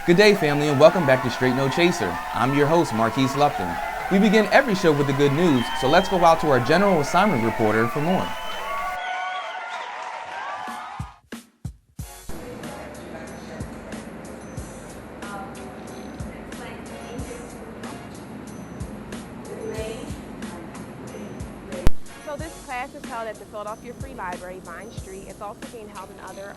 Good day, family, and welcome back to Str8 NoCh8ser. I'm your host, Marquise Lupton. We begin every show with the good news, so let's go out to our general assignment reporter for more. So this class is held at the Philadelphia Free Library, Vine Street. It's also being held in other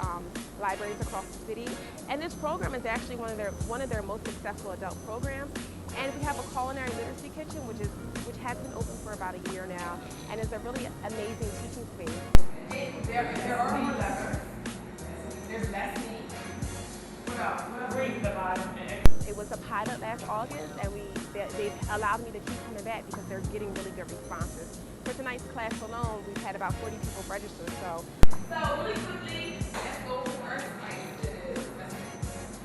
libraries across the city. And this program is actually one of their most successful adult programs. And we have a culinary literacy kitchen, which has been open for about a year now, and is a really amazing teaching space. There are more levers. There's less meat. It was a pilot last August, and they've allowed me to keep coming back because they're getting really good responses. For tonight's class alone, we've had about 40 people register. So really quickly, let's go first.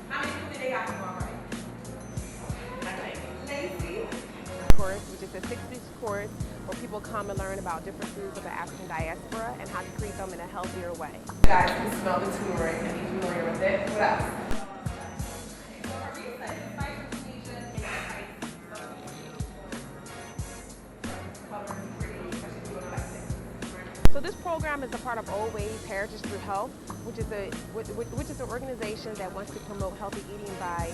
How many food did they have to go already? Course, which is a 6-week course where people come and learn about different foods of the African diaspora and how to create them in a healthier way. Guys, you smell the turmeric and be familiar with it. What else? So this program is a part of Old Ways Heritage Through Health, which is an organization that wants to promote healthy eating by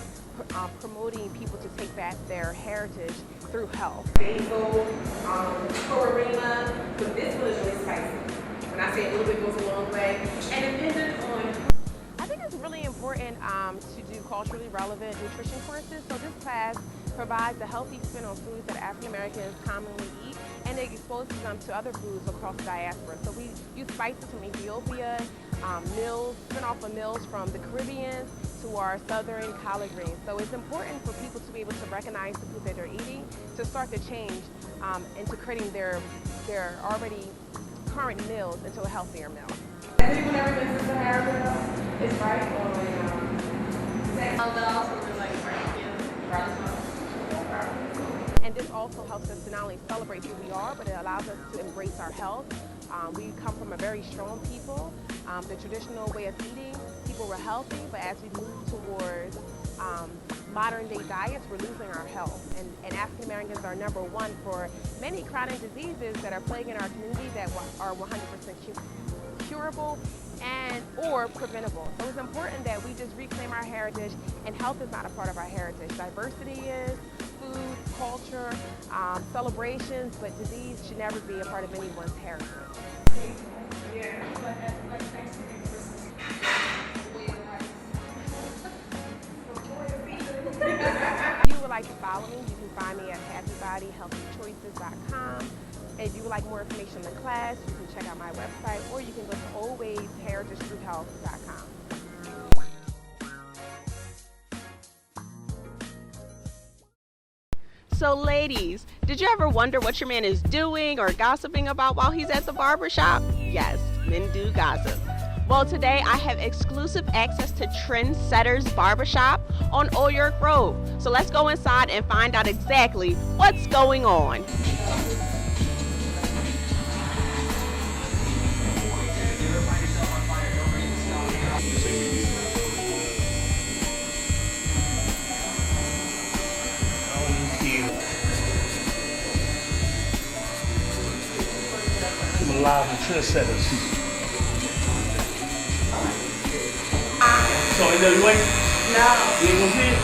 promoting people to take back their heritage through health. Basil, corina, but this one is really spicy. When I say a little bit goes a long way, and depending on. I think it's really important to do culturally relevant nutrition courses. So this class provides a healthy spin on foods that African Americans commonly eat, and it exposes them to other foods across the diaspora. So we use spices from Ethiopia, spin off of meals from the Caribbean to our southern collard greens. So it's important for people to be able to recognize the food that they're eating, to start to change into creating their already current meals into a healthier meal. Has anyone ever been to Sahara? It's right on And this also helps us to not only celebrate who we are, but it allows us to embrace our health. We come from a very strong people. The traditional way of eating, people were healthy, but as we move towards modern day diets, we're losing our health. And African Americans are number one for many chronic diseases that are plaguing our community that are 100% curable or preventable. So it's important that we just reclaim our heritage, and health is not a part of our heritage. Diversity is, food, culture, celebrations, but disease should never be a part of anyone's heritage. Yeah, like Thanksgiving, Christmas. If you would like to follow me, you can find me at happybodyhealthychoices.com. If you would like more information on the class, you can check out my website, or you can go to oldwaysheritagethroughhealth.com. So ladies, did you ever wonder what your man is doing or gossiping about while he's at the barbershop? Yes, men do gossip. Well, today I have exclusive access to Trendsetter's Barbershop on Old York Road. So let's go inside and find out exactly what's going on. Live with Trendsetters. So NWA? No. You ain't gonna see it?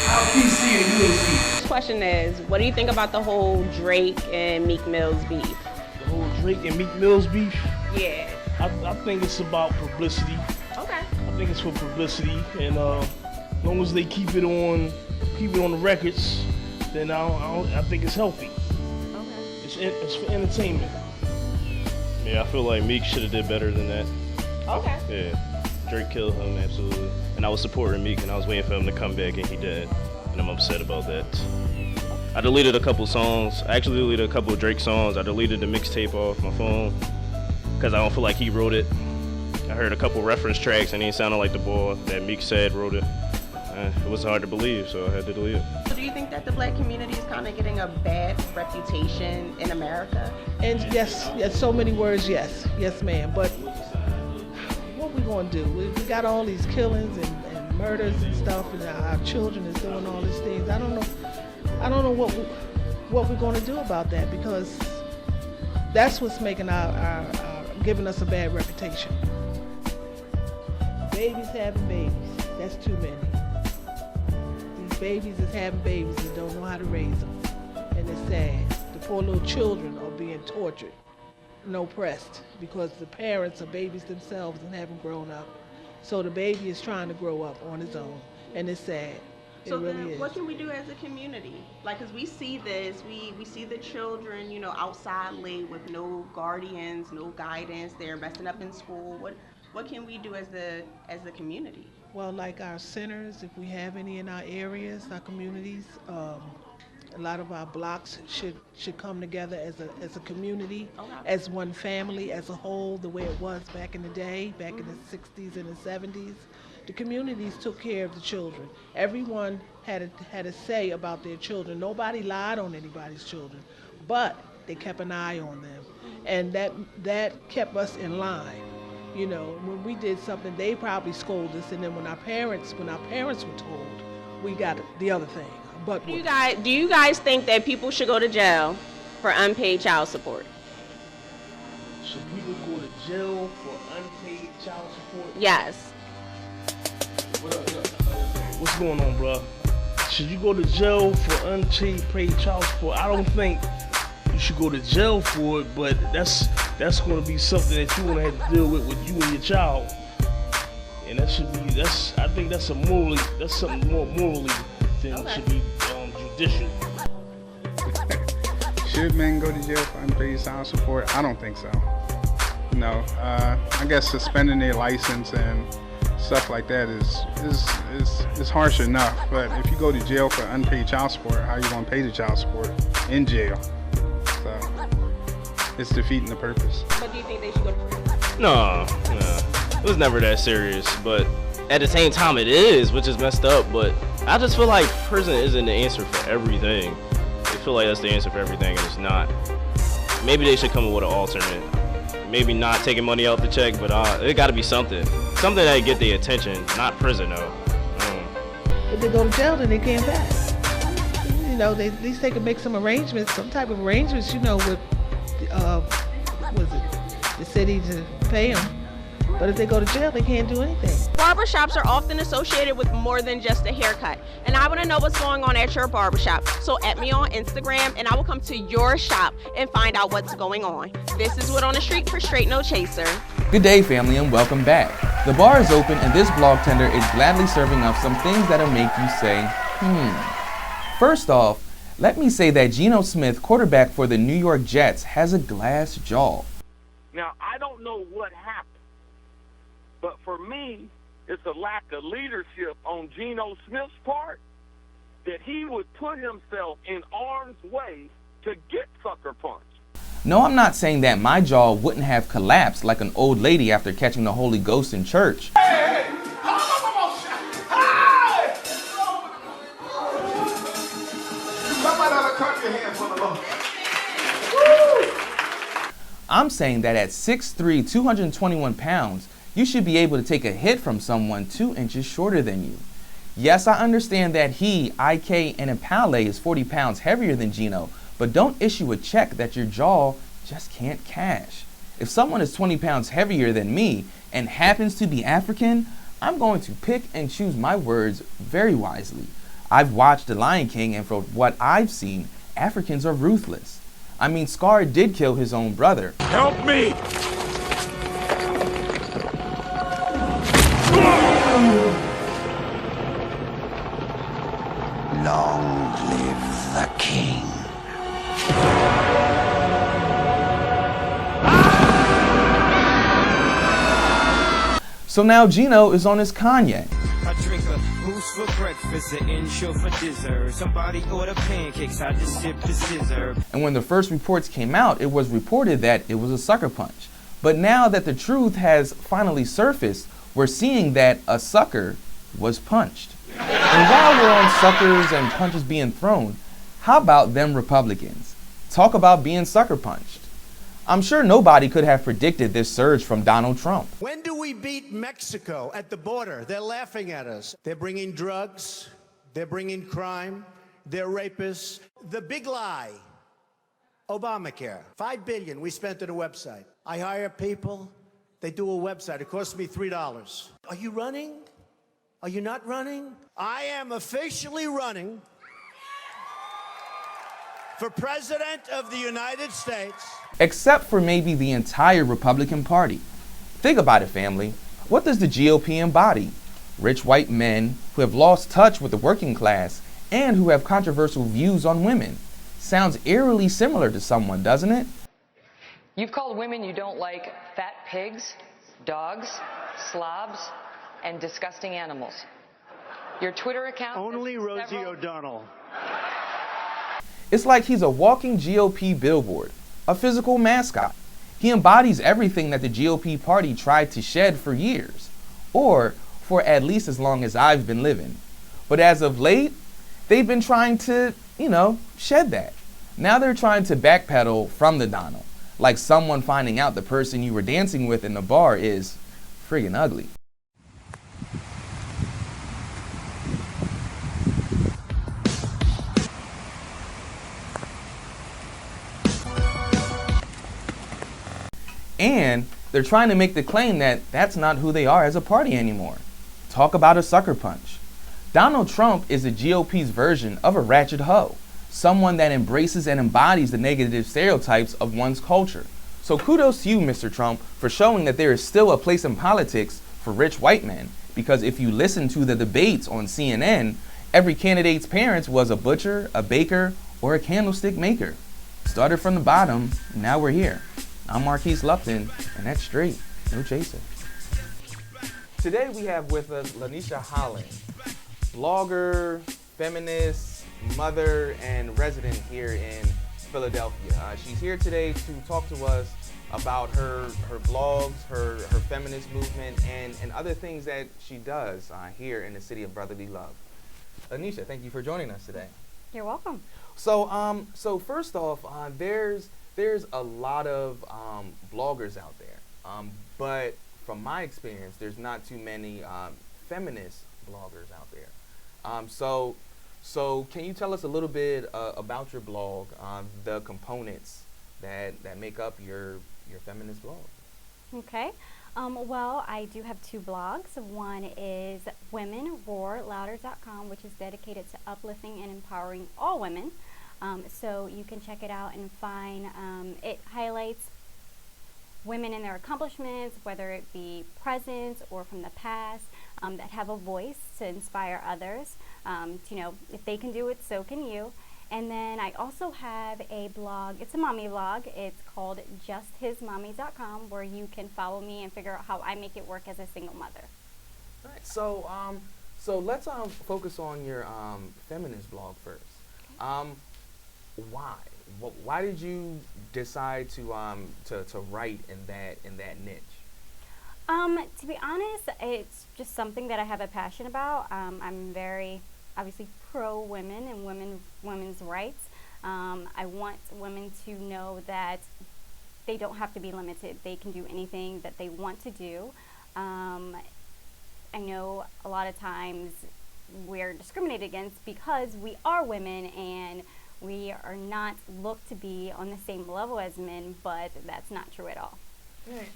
How PC and UNC? The question is, what do you think about the whole Drake and Meek Mill's beef? The whole Drake and Meek Mill's beef? Yeah. I think it's about publicity. Okay. I think it's for publicity, and as long as they keep it on the records, then I think it's healthy. It's for entertainment. Yeah, I feel like Meek should have did better than that. Okay. Yeah, Drake killed him, absolutely. And I was supporting Meek, and I was waiting for him to come back, and he did. And I'm upset about that. I deleted a couple songs. I actually deleted a couple of Drake songs. I deleted the mixtape off my phone because I don't feel like he wrote it. I heard a couple reference tracks, and he sounded like the boy that Meek said wrote it. It was hard to believe, so I had to delete it. So do you think that the black community is kind of getting a bad reputation in America? And yes, so many words, yes, ma'am. But what we going to do? We got all these killings and murders and stuff, and our children is doing all these things. I don't know what we're going to do about that, because that's what's making our giving us a bad reputation. Babies having babies, that's too many. These babies is having babies and don't know how to raise them, and it's sad. The poor little children are being tortured and oppressed because the parents are babies themselves and haven't grown up. So the baby is trying to grow up on his own, and it's sad. So it really then is. what can we do as a community? Like, because we see this, we see the children, you know, outside late with no guardians, no guidance, they're messing up in school. What can we do as a community? Well, like our centers, if we have any in our areas, our communities, a lot of our blocks should come together as a community, as one family, as a whole, the way it was back in the day, back in the 60s and the 70s. The communities took care of the children. Everyone had a say about their children. Nobody lied on anybody's children, but they kept an eye on them, and that kept us in line. You know, when we did something, they probably scolded us, and then when our parents were told, we got the other thing. But do you guys think that people should go to jail for unpaid child support? Should people go to jail for unpaid child support? Yes. What's going on, bro? Should you go to jail for unpaid child support? I don't think you should go to jail for it, but that's going to be something that you're going to have to deal with you and your child. And I think that's something more morally than should be judicial. Should men go to jail for unpaid child support? I don't think so. No, I guess suspending their license and stuff like that is harsh enough. But if you go to jail for unpaid child support, how are you going to pay the child support in jail? So it's defeating the purpose. But do you think they should go to prison? No, it was never that serious. But at the same time, it is, which is messed up. But I just feel like prison isn't the answer for everything. They feel like that's the answer for everything, and it's not. Maybe they should come up with an alternate. Maybe not taking money out the check, but it got to be something that get their attention, not prison though. If they go to jail, then they can't back. You know, at least they can make some arrangements, some type of arrangements, you know, with the city to pay them. But if they go to jail, they can't do anything. Barbershops are often associated with more than just a haircut. And I want to know what's going on at your barbershop. So @ me on Instagram, and I will come to your shop and find out what's going on. This is What on the Street for Str8 NoCh8ser. Good day, family, and welcome back. The bar is open, and this blog tender is gladly serving up some things that'll make you say, First off, let me say that Geno Smith, quarterback for the New York Jets, has a glass jaw. Now, I don't know what happened, but for me, it's a lack of leadership on Geno Smith's part that he would put himself in harm's way to get sucker punched. No, I'm not saying that my jaw wouldn't have collapsed like an old lady after catching the Holy Ghost in church. I'm saying that at 6'3", 221 pounds, you should be able to take a hit from someone 2 inches shorter than you. Yes, I understand that he, IK, and Impale is 40 pounds heavier than Geno, but don't issue a check that your jaw just can't cash. If someone is 20 pounds heavier than me and happens to be African, I'm going to pick and choose my words very wisely. I've watched The Lion King, and from what I've seen, Africans are ruthless. I mean, Scar did kill his own brother. Help me! Long live the king. So now Geno is on his Kanye. I drink a boost for breakfast, an intro for dessert. Somebody order pancakes, I just sip the scissor. And when the first reports came out, it was reported that it was a sucker punch. But now that the truth has finally surfaced, we're seeing that a sucker was punched. And while we're on suckers and punches being thrown, how about them Republicans? Talk about being sucker punched. I'm sure nobody could have predicted this surge from Donald Trump. When do we beat Mexico at the border? They're laughing at us. They're bringing drugs. They're bringing crime. They're rapists. The big lie, Obamacare. $5 billion we spent on a website. I hire people. They do a website. It costs me $3. Are you running? Are you not running? I am officially running for President of the United States. Except for maybe the entire Republican Party. Think about it, family. What does the GOP embody? Rich white men who have lost touch with the working class and who have controversial views on women. Sounds eerily similar to someone, doesn't it? You've called women you don't like fat pigs, dogs, slobs, and disgusting animals. Your Twitter account... Only Rosie O'Donnell. It's like he's a walking GOP billboard, a physical mascot. He embodies everything that the GOP party tried to shed for years, or for at least as long as I've been living. But as of late, they've been trying to, shed that. Now they're trying to backpedal from the Donald, like someone finding out the person you were dancing with in the bar is friggin' ugly. And they're trying to make the claim that that's not who they are as a party anymore. Talk about a sucker punch. Donald Trump is the GOP's version of a ratchet hoe, someone that embraces and embodies the negative stereotypes of one's culture. So kudos to you, Mr. Trump, for showing that there is still a place in politics for rich white men, because if you listen to the debates on CNN, every candidate's parents was a butcher, a baker, or a candlestick maker. Started from the bottom, and now we're here. I'm Marquise Lupton, and that's Str8 NoCh8ser. Today we have with us Lanisha Holland, blogger, feminist, mother, and resident here in Philadelphia. She's here today to talk to us about her blogs, her feminist movement, and other things that she does here in the city of brotherly love. Lanisha, thank you for joining us today. You're welcome. So first off, there's a lot of bloggers out there, but from my experience, there's not too many feminist bloggers out there. So can you tell us a little bit about your blog, the components that make up your feminist blog? Okay. Well, I do have two blogs. One is womenroarlouder.com, which is dedicated to uplifting and empowering all women. So you can check it out and find, it highlights women and their accomplishments, whether it be present or from the past, that have a voice to inspire others. If they can do it, so can you. And then I also have a blog, it's a mommy blog, it's called justhismommy.com, where you can follow me and figure out how I make it work as a single mother. All right, so let's focus on your feminist blog first. Okay. Why did you decide to write in that niche? To be honest, it's just something that I have a passion about. I'm very obviously pro women and women's rights. I want women to know that they don't have to be limited. They can do anything that they want to do. I know a lot of times we're discriminated against because we are women and we are not looked to be on the same level as men, but that's not true at all. Okay.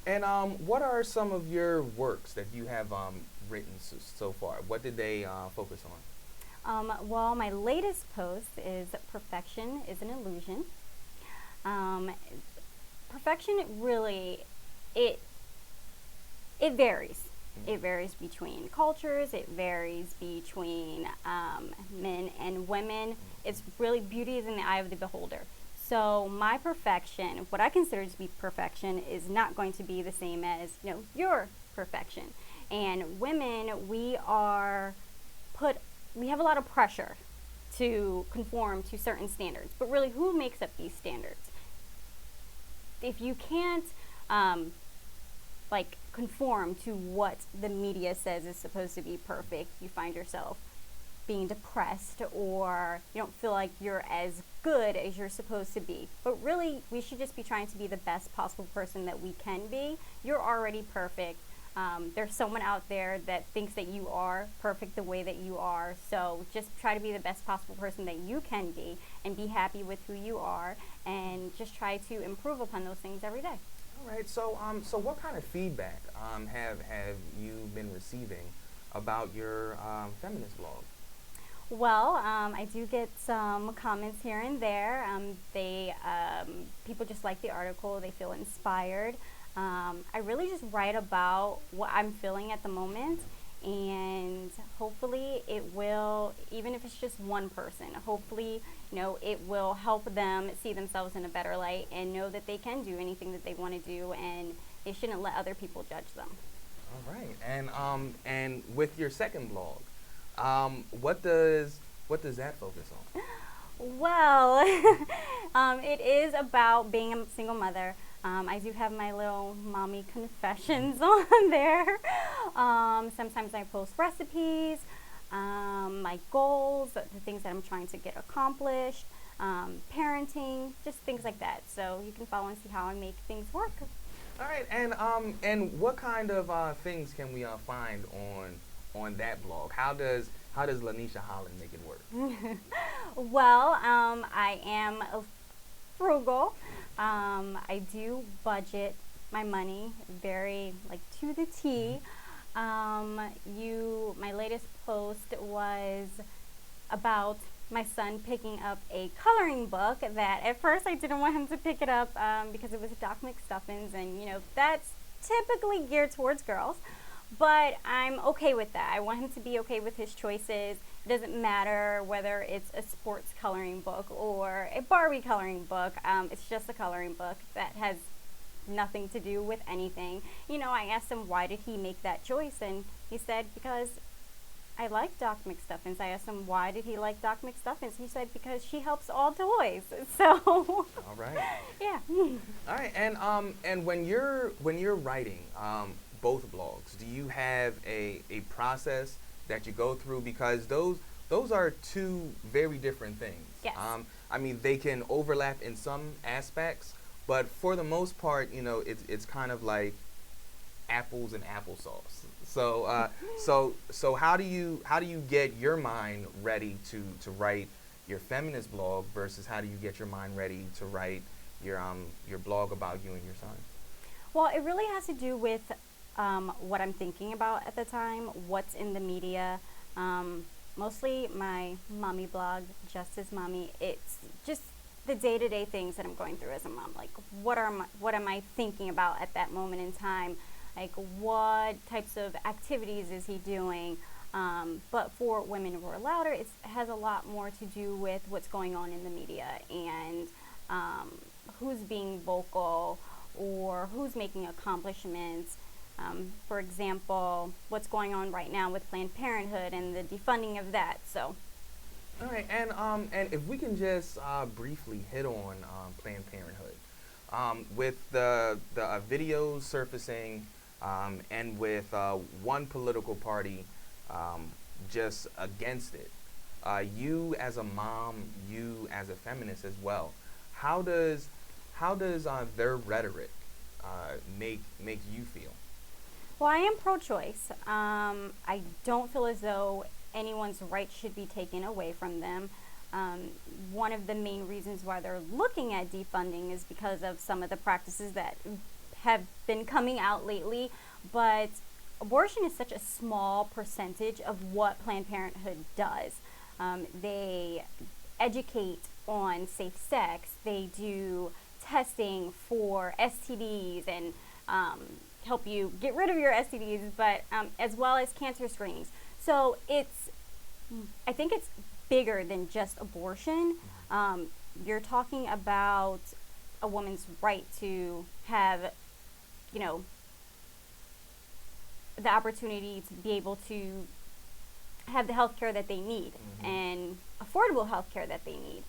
And what are some of your works that you have written so far? What did they focus on? Well, my latest post is Perfection is an Illusion. Perfection really, it varies. It varies between cultures, it varies between men and women. It's really, beauty is in the eye of the beholder. So my perfection, what I consider to be perfection, is not going to be the same as your perfection. And women, we have a lot of pressure to conform to certain standards. But really, who makes up these standards? If you can't conform to what the media says is supposed to be perfect, you find yourself being depressed or you don't feel like you're as good as you're supposed to be. But really, we should just be trying to be the best possible person that we can be. You're already perfect. There's someone out there that thinks that you are perfect the way that you are. So just try to be the best possible person that you can be and be happy with who you are and just try to improve upon those things every day. All right. So what kind of feedback have you been receiving about your feminist blog? Well, I do get some comments here and there. People just like the article. They feel inspired. I really just write about what I'm feeling at the moment, and hopefully it will, even if it's just one person, hopefully, it will help them see themselves in a better light and know that they can do anything that they want to do, and they shouldn't let other people judge them. All right. And with your second blog, what does that focus on? Well, it is about being a single mother. I do have my little mommy confessions on there. Sometimes I post recipes, my goals, the things that I'm trying to get accomplished, parenting, just things like that. So you can follow and see how I make things work. All right, and what kind of things can we find on that blog? How does Lanisha Holland make it work? Well, I am frugal. I do budget my money very to the T. My latest post was about my son picking up a coloring book that at first I didn't want him to pick it up because it was Doc McStuffins, and that's typically geared towards girls. But I'm okay with that. I want him to be okay with his choices. It doesn't matter whether it's a sports coloring book or a Barbie coloring book. It's just a coloring book that has nothing to do with anything. I asked him, why did he make that choice? And he said, because I like Doc McStuffins. I asked him, why did he like Doc McStuffins? He said, because she helps all toys. So. All right. Yeah. All right, and when you're writing both blogs, do you have a process that you go through? Because those are two very different things. Yes. I mean, they can overlap in some aspects, but for the most part, it's kind of like apples and applesauce. So how do you get your mind ready to write your feminist blog versus how do you get your mind ready to write your blog about you and your son? Well, it really has to do with what I'm thinking about at the time, what's in the media. Mostly my mommy blog, Just as Mommy. It's just the day-to-day things that I'm going through as a mom. Like, what am I thinking about at that moment in time? Like, what types of activities is he doing? But for Women Roar Louder, it has a lot more to do with what's going on in the media and who's being vocal or who's making accomplishments. For example, what's going on right now with Planned Parenthood and the defunding of that. So. All right, and if we can just briefly hit on Planned Parenthood, with the videos surfacing, and with one political party just against it, you as a mom, you as a feminist as well, how does their rhetoric make you feel? Well, I am pro-choice. I don't feel as though anyone's rights should be taken away from them. One of the main reasons why they're looking at defunding is because of some of the practices that have been coming out lately. But abortion is such a small percentage of what Planned Parenthood does. They educate on safe sex. They do testing for STDs and help you get rid of your STDs, but as well as cancer screenings. So I think it's bigger than just abortion. You're talking about a woman's right to have, the opportunity to be able to have the health care that they need and affordable health care that they need.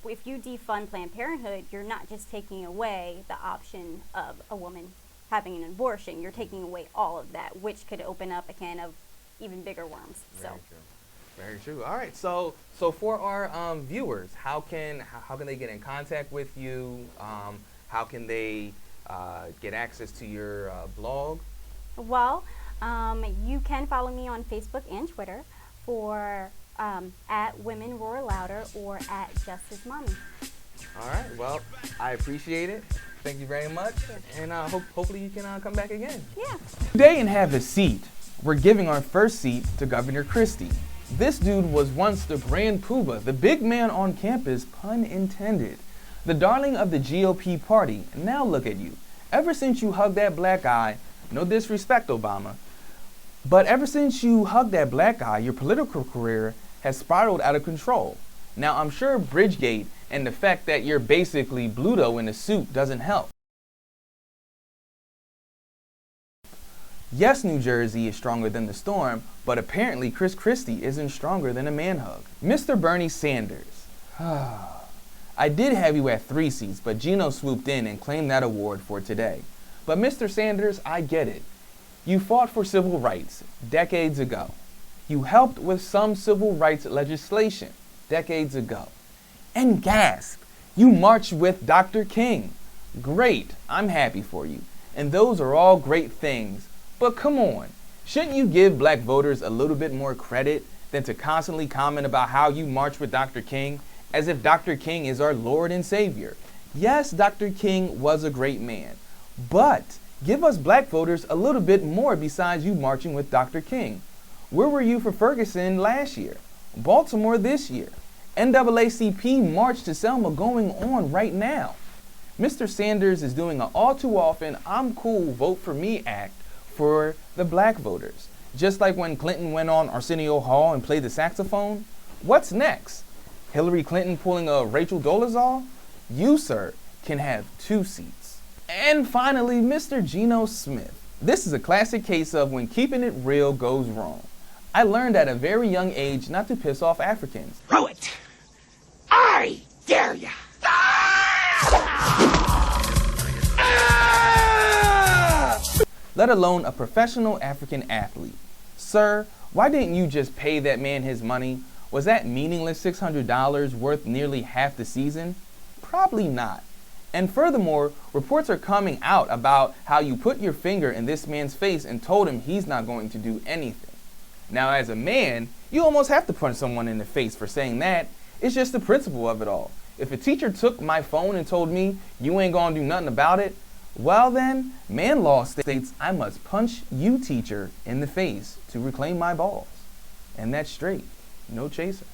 If you defund Planned Parenthood, you're not just taking away the option of a woman having an abortion. You're taking away all of that, which could open up a can of even bigger worms. Very so. true. Very true. All right. So for our viewers, how can they get in contact with you? How can they get access to your blog? Well, you can follow me on Facebook and Twitter for at Women Roar Louder or at Justice Mommy. All right. Well, I appreciate it. Thank you very much. And hopefully you can come back again. Yeah. Today in Have a Seat, we're giving our first seat to Governor Christie. This dude was once the grand poobah, the big man on campus, pun intended. The darling of the GOP party. Now look at you. Ever since you hugged that black guy, no disrespect, Obama, but ever since you hugged that black guy, your political career has spiraled out of control. Now, I'm sure Bridgegate and the fact that you're basically Bluto in a suit doesn't help. Yes, New Jersey is stronger than the storm, but apparently Chris Christie isn't stronger than a man hug. Mr. Bernie Sanders. I did have you at 3 seats, but Gino swooped in and claimed that award for today. But Mr. Sanders, I get it. You fought for civil rights decades ago. You helped with some civil rights legislation decades ago. And gasp, you marched with Dr. King. Great, I'm happy for you. And those are all great things. But come on, shouldn't you give black voters a little bit more credit than to constantly comment about how you marched with Dr. King as if Dr. King is our Lord and Savior? Yes, Dr. King was a great man, but give us black voters a little bit more besides you marching with Dr. King. Where were you for Ferguson last year? Baltimore this year? NAACP March to Selma going on right now. Mr. Sanders is doing an all too often I'm cool vote for me act for the black voters. Just like when Clinton went on Arsenio Hall and played the saxophone. What's next? Hillary Clinton pulling a Rachel Dolezal? You, sir, can have 2 seats. And finally, Mr. Geno Smith. This is a classic case of when keeping it real goes wrong. I learned at a very young age not to piss off Africans. Throw it! I dare ya! Let alone a professional African athlete. Sir, why didn't you just pay that man his money? Was that meaningless $600 worth nearly half the season? Probably not. And furthermore, reports are coming out about how you put your finger in this man's face and told him he's not going to do anything. Now, as a man, you almost have to punch someone in the face for saying that. It's just the principle of it all. If a teacher took my phone and told me you ain't gonna do nothing about it, well then, man law states I must punch you, teacher, in the face to reclaim my balls. And that's straight, no chaser.